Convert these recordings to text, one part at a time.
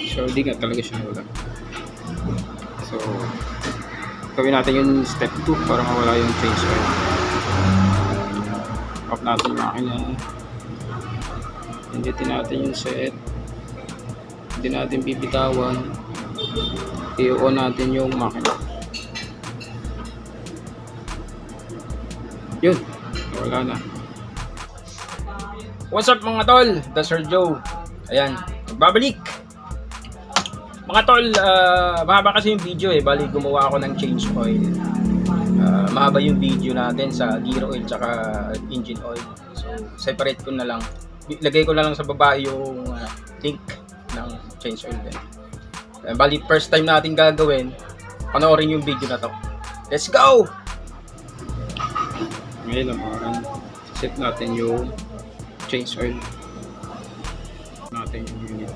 So hindi nga talaga siya nawala. So gawin natin yung step 2 para mawala yung change oil. Off natin yung makina. Pindutin natin yung set. Hindi natin bibitawan. I-on natin yung makina. Yun, wala na. What's up mga tol? The Sir Joe. Ayan, babalik. Mga tol, mahaba kasi yung video eh. Bali gumawa ako ng change oil. Mahaba yung video natin sa gear oil tsaka engine oil. So separate ko na lang. Lagay ko na lang sa baba yung link ng change oil din. Bali first time natin gagawin. Panoorin yung video na to. Let's go! Ngayon naman, set natin yung change oil natin yung unit.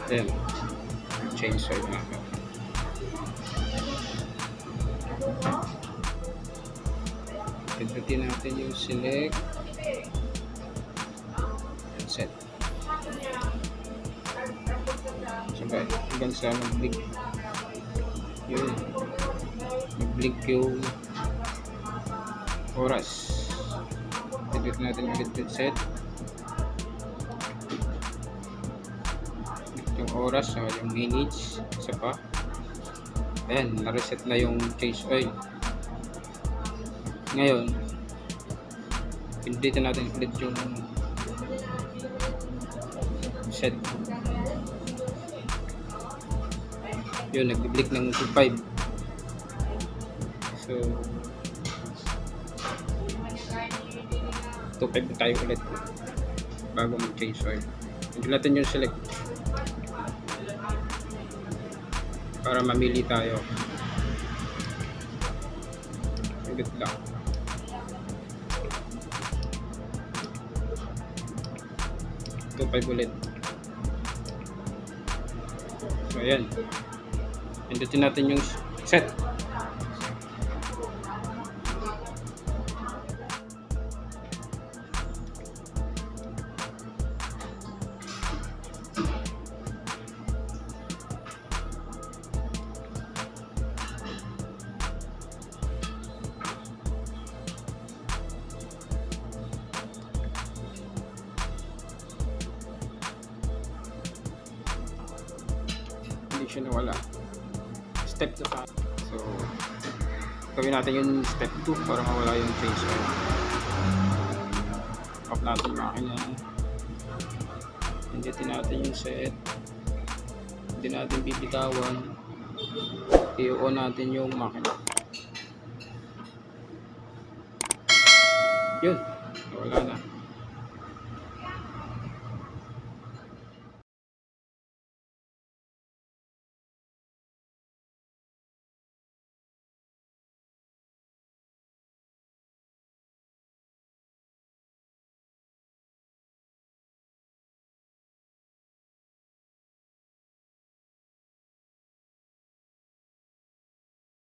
Ayan, change oil natin. Pindutin natin yung select and set. Sabay, hanggang sa mag-blink yun, mag-blink yung oras. Pindutin natin ulit yung set, yung oras o yung minutes, isa pa. Ayan, na-reset na yung change oil. Ngayon pindutin natin ulit yung set. Yun, nag-blink ng 2.5. So 2.5 na tayo ulit bago mag-change oil. Pindutin natin yung select para mamili tayo. Ulit lang. Ito 5 ulit. So ayan, pindutin natin yung set. Hindi siya nawala. Step 2 pa. So gawin natin yung step 2 para mawala yung change oil. Off natin yung makina. Pindutin natin yung set. Hindi natin bibitawan. I-on natin yung makina. Yun, wala na.